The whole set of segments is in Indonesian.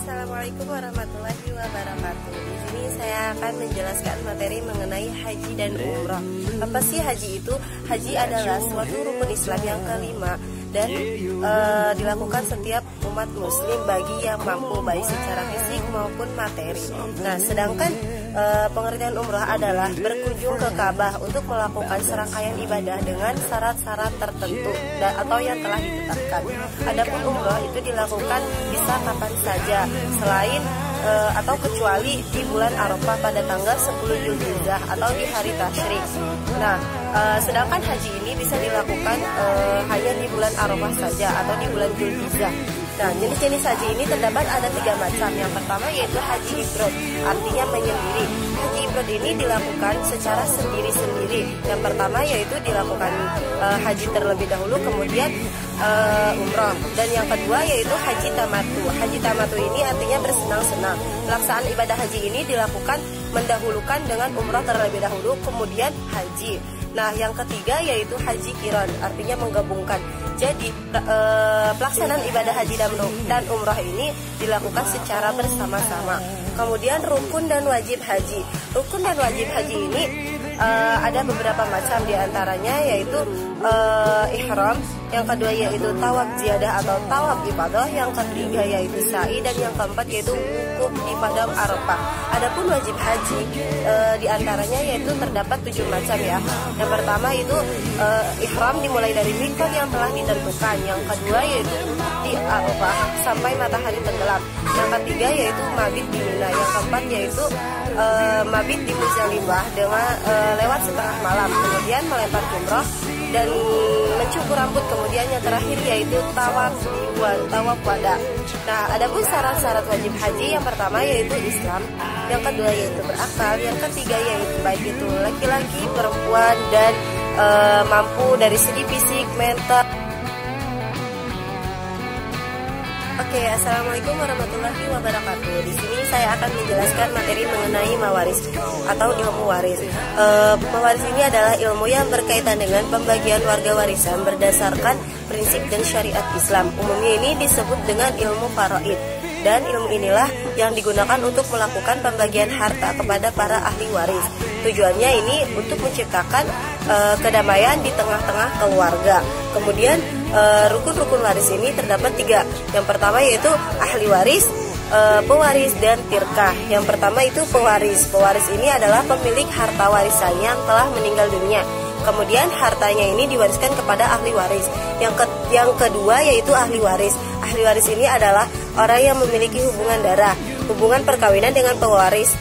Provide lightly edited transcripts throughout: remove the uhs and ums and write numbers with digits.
Assalamualaikum warahmatullahi wabarakatuh. Di sini saya akan menjelaskan materi mengenai haji dan umroh. Apa sih haji itu? Haji adalah suatu rukun Islam yang kelima dan dilakukan setiap umat muslim bagi yang mampu baik secara fisik maupun materi. Nah, sedangkan pengertian umroh adalah berkunjung ke Ka'bah untuk melakukan serangkaian ibadah dengan syarat-syarat tertentu atau yang telah ditetapkan. Adapun umroh itu dilakukan bisa kapan saja selain atau kecuali di bulan Arafah pada tanggal 10 Zulhijjah atau di hari tasyrik. Nah, sedangkan haji ini bisa dilakukan hanya di bulan Arafah saja atau di bulan Zulhijjah. Nah, jenis-jenis haji ini terdapat ada 3 macam. Yang pertama yaitu haji ifrad, artinya menyendiri. Haji ifrad ini dilakukan secara sendiri-sendiri. Yang pertama yaitu dilakukan haji terlebih dahulu, kemudian umroh. Dan yang kedua yaitu haji tamatu. Haji tamatu ini artinya bersenang-senang. Pelaksanaan ibadah haji ini dilakukan mendahulukan dengan umroh terlebih dahulu, kemudian haji. Nah, yang ketiga yaitu haji qiran, artinya menggabungkan. Jadi pelaksanaan ibadah haji dan umroh ini dilakukan secara bersama-sama. Kemudian rukun dan wajib haji. Rukun dan wajib haji ini ada beberapa macam, diantaranya yaitu ihram, yang kedua yaitu tawaf ziyadah atau tawaf ibadah, yang ketiga yaitu sa'i, dan yang keempat yaitu wukuf di padang Arafah. Adapun wajib haji diantaranya yaitu terdapat 7 macam ya. Yang pertama itu ihram dimulai dari mikot yang telah ditentukan. Yang kedua yaitu di Arafah sampai matahari tenggelam. Yang ketiga yaitu mabit di Mina. Yang keempat yaitu mabit di Muzdalifah dengan lewat setengah malam. Kemudian melempar jumroh dan mencukur rambut. Kemudian yang terakhir yaitu tawaf wada. Nah, adapun syarat-syarat wajib haji, yang pertama yaitu Islam, yang kedua yaitu berakal, yang ketiga yaitu baik itu laki-laki, perempuan, dan mampu dari segi fisik, mental. Oke, assalamualaikum warahmatullahi wabarakatuh. Di sini saya akan menjelaskan materi mengenai mawaris atau ilmu waris. Mawaris ini adalah ilmu yang berkaitan dengan pembagian warga warisan berdasarkan prinsip dan syariat Islam. Umumnya ini disebut dengan ilmu faraid. Dan ilmu inilah yang digunakan untuk melakukan pembagian harta kepada para ahli waris. Tujuannya ini untuk menciptakan kedamaian di tengah-tengah keluarga. Kemudian rukun-rukun waris ini terdapat 3. Yang pertama yaitu ahli waris, pewaris, dan tirkah. Yang pertama itu pewaris. Pewaris ini adalah pemilik harta warisan yang telah meninggal dunia. Kemudian hartanya ini diwariskan kepada ahli waris. Yang kedua yaitu ahli waris. Ahli waris ini adalah orang yang memiliki hubungan darah, hubungan perkawinan dengan pewaris,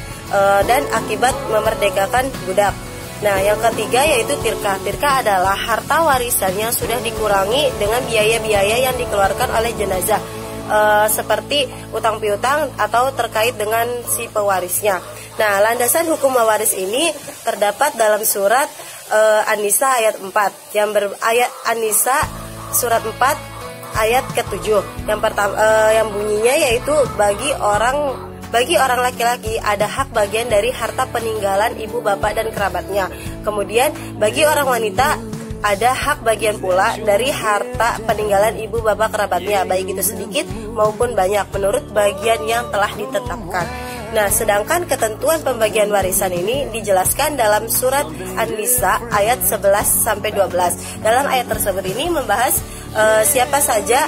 dan akibat memerdekakan budak. Nah, yang ketiga yaitu tirkah. Tirkah adalah harta warisan yang sudah dikurangi dengan biaya-biaya yang dikeluarkan oleh jenazah, seperti utang piutang atau terkait dengan si pewarisnya. Nah, landasan hukum mewaris ini terdapat dalam surat An-Nisa ayat 4. Ayat An-Nisa surat 4 ayat ke-7. Yang pertama yang bunyinya yaitu bagi orang laki-laki ada hak bagian dari harta peninggalan ibu bapak dan kerabatnya. Kemudian bagi orang wanita ada hak bagian pula dari harta peninggalan ibu bapak kerabatnya, baik itu sedikit maupun banyak menurut bagian yang telah ditetapkan. Nah, sedangkan ketentuan pembagian warisan ini dijelaskan dalam surat An-Nisa ayat 11-12. Dalam ayat tersebut ini membahas siapa saja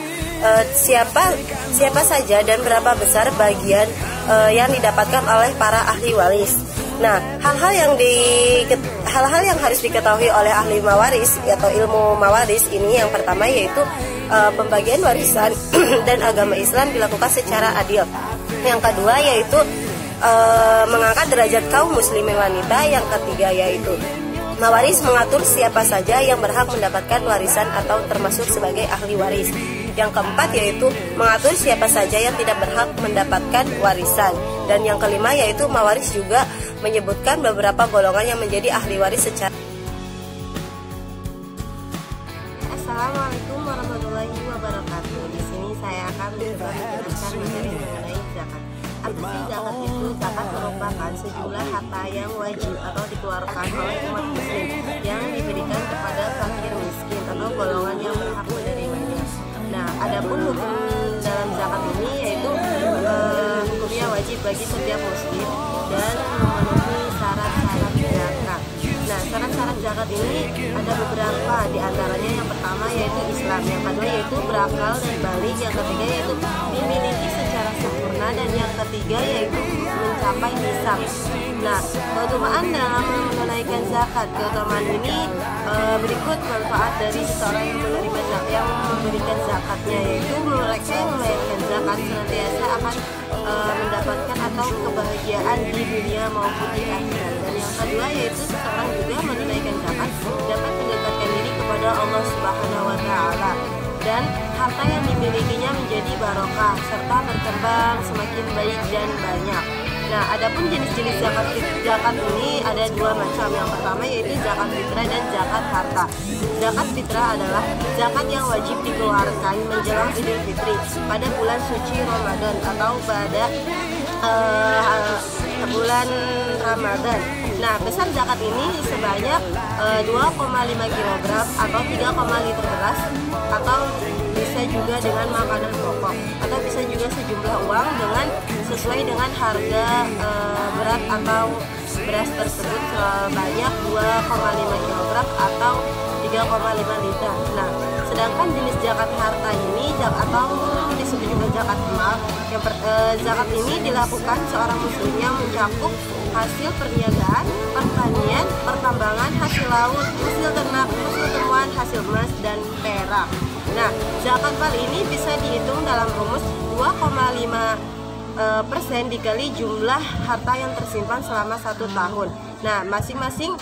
dan berapa besar bagian yang didapatkan oleh para ahli waris. Nah, hal-hal yang harus diketahui oleh ahli mawaris atau ilmu mawaris ini, yang pertama yaitu pembagian warisan dan agama Islam dilakukan secara adil. Yang kedua yaitu mengangkat derajat kaum muslimin wanita. Yang ketiga yaitu mawaris mengatur siapa saja yang berhak mendapatkan warisan atau termasuk sebagai ahli waris. Yang keempat yaitu mengatur siapa saja yang tidak berhak mendapatkan warisan. Dan yang kelima yaitu mawaris juga menyebutkan beberapa golongan yang menjadi ahli waris secara. Assalamualaikum warahmatullahi wabarakatuh. Di sini saya akan menjelaskan materi mengenai zakat. Apa sih zakat itu? Zakat merupakan sejumlah harta yang wajib atau dikeluarkan oleh umat muslim yang diberikan kepada fakir miskin atau golongan yang berhak menerimanya. Nah, adapun hukum dalam zakat ini yaitu bagi setiap muslim dan memenuhi syarat-syarat zakat. Nah, syarat-syarat zakat ini ada beberapa, di antaranya yang pertama yaitu Islam, yang kedua yaitu berakal dan baligh, yang ketiga yaitu dimiliki secara sempurna, dan yang ketiga yaitu mencapai nisab. Nah, keutamaan dalam menunaikan zakat, keutamaan ini berikut manfaat dari seseorang yang menerima zakat, yang memberikan zakatnya, yaitu mereka yang membayarkan zakat senantiasa akan mendapatkan atau kebahagiaan di dunia maupun di akhirat. Dan yang kedua yaitu seseorang juga menunaikan zakat dapat mendekatkan diri kepada Allah Subhanahu wa Ta'ala, dan harta yang dimilikinya menjadi barokah serta berkembang semakin baik dan banyak. Nah, adapun jenis-jenis zakat ini ada dua macam. Yang pertama yaitu zakat fitrah dan zakat harta. Zakat fitrah adalah zakat yang wajib dikeluarkan menjelang Idul Fitri pada bulan suci Ramadan atau pada bulan Ramadan. Nah, besar zakat ini sebanyak 2,5 kg atau 3, liter beras, atau bisa juga dengan makanan pokok, atau bisa juga sejumlah uang dengan sesuai dengan harga berat atau beras tersebut sebanyak 2,5 kg atau 3,5 liter. Nah, sedangkan jenis zakat harta ini atau disebut juga zakat mal, zakat ini dilakukan seorang muslim yang mencakup hasil perniagaan, pertanian, pertambangan, hasil laut, hasil ternak, hasil temuan, hasil emas dan perak. Nah, zakat mal ini bisa dihitung dalam rumus 2,5% dikali jumlah harta yang tersimpan selama 1 tahun. Nah, masing-masing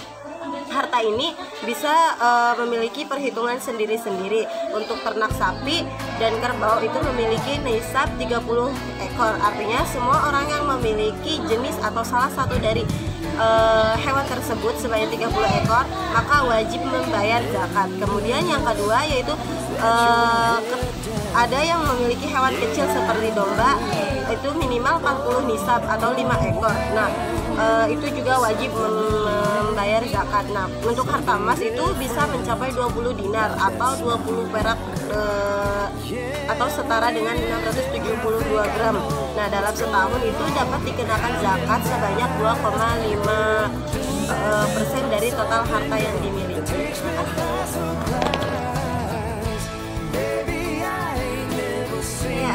harta ini bisa memiliki perhitungan sendiri-sendiri. Untuk ternak sapi dan kerbau itu memiliki nisab 30 ekor. Artinya semua orang yang memiliki jenis atau salah satu dari hewan tersebut sebanyak 30 ekor maka wajib membayar zakat. Kemudian yang kedua yaitu ada yang memiliki hewan kecil seperti domba, itu minimal 40 nisab atau 5 ekor. Nah, itu juga wajib membayar zakat. Nah, untuk harta emas itu bisa mencapai 20 dinar atau 20 perak atau setara dengan 672 gram. Nah, dalam setahun itu dapat dikenakan zakat sebanyak 2,5% dari total harta yang dimiliki.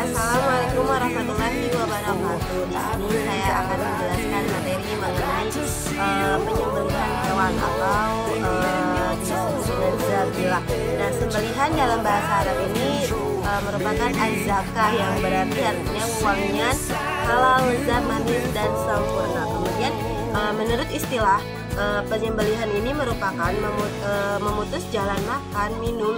Assalamualaikum warahmatullahi wabarakatuh. Di sini saya akan menjelaskan materi mengenai penyembelihan hewan atau disebut dengan zabilah. Nah, sembelihan dalam bahasa Arab ini merupakan az-zakah, yang berarti artinya wangian, halal, lezat, manis dan sempurna. Kemudian menurut istilah penyembelihan ini merupakan memutus jalan makan, minum,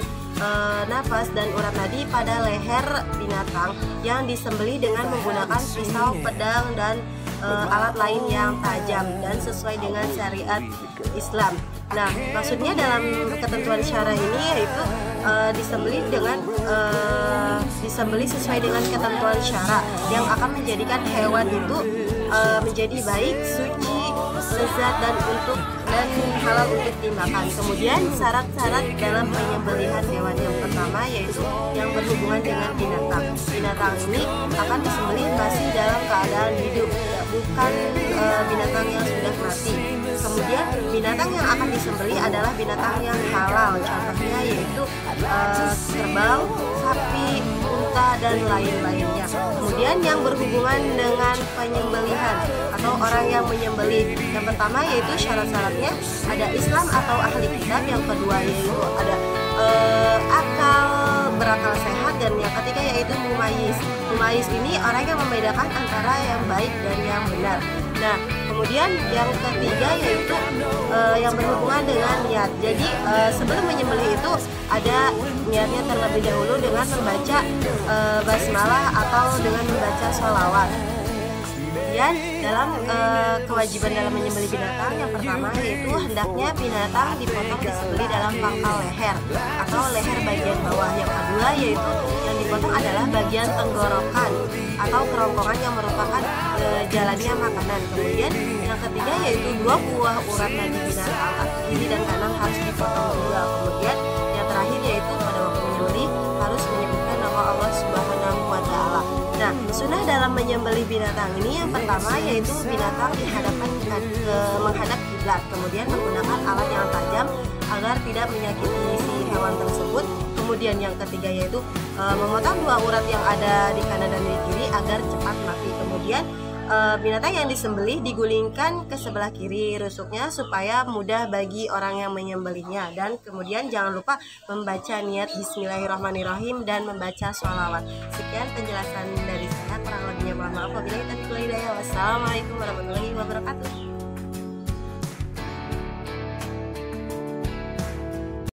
nafas dan urat nadi pada leher binatang yang disembelih dengan menggunakan pisau, pedang dan alat lain yang tajam dan sesuai dengan syariat Islam. Nah, maksudnya dalam ketentuan syara ini yaitu disembelih sesuai dengan ketentuan syara yang akan menjadikan hewan itu menjadi baik, suci, lezat dan halal untuk dimakan. Kemudian syarat-syarat dalam penyembelihan hewan yang pertama yaitu yang berhubungan dengan binatang. Binatang ini akan disembelih masih dalam keadaan hidup, bukan binatang yang sudah mati. Kemudian binatang yang akan disembelih adalah binatang yang halal. Contohnya yaitu kerbau, sapi, unta dan lain-lainnya. Kemudian yang berhubungan dengan penyembelihan atau orang yang menyembelih, yang pertama yaitu syarat-syaratnya ada Islam atau ahli kitab, yang kedua yaitu ada berakal sehat, dan yang ketiga yaitu mumayyiz. Mumayyiz ini orang yang membedakan antara yang baik dan yang benar. Nah, kemudian yang ketiga yaitu yang berhubungan dengan niat. Jadi sebelum menyembelih itu ada niatnya terlebih dahulu dengan membaca basmalah atau dengan membaca sholawat. Kemudian dalam kewajiban dalam menyembelih binatang yang pertama yaitu hendaknya binatang dipotong disembelih dalam pangkal leher atau leher bagian bawah. Yang kedua yaitu yang dipotong adalah bagian tenggorokan atau kerongkongan yang merupakan jalannya makanan. Kemudian yang ketiga yaitu 2 buah urat nadi binatang kiri dan kanan harus dipotong juga. Kemudian yang terakhir yaitu pada waktu menyembelih harus menyebutkan nama Allah Subhanahu wa Ta'ala. Nah, Sunnah dalam menyembelih binatang ini yang pertama yaitu binatang dihadapkan menghadap kiblat, kemudian menggunakan alat yang tajam agar tidak menyakiti si hewan tersebut. Kemudian yang ketiga yaitu memotong dua urat yang ada di kanan dan di kiri agar cepat mati. Kemudian binatang yang disembelih digulingkan ke sebelah kiri rusuknya supaya mudah bagi orang yang menyembelihnya. Dan kemudian jangan lupa membaca niat Bismillahirrahmanirrahim dan membaca sholawat. Sekian penjelasan dari saya, kurang lebihnya mohon maaf. Wabillahi taufiq wal hidayah. Wassalamualaikum warahmatullahi wabarakatuh.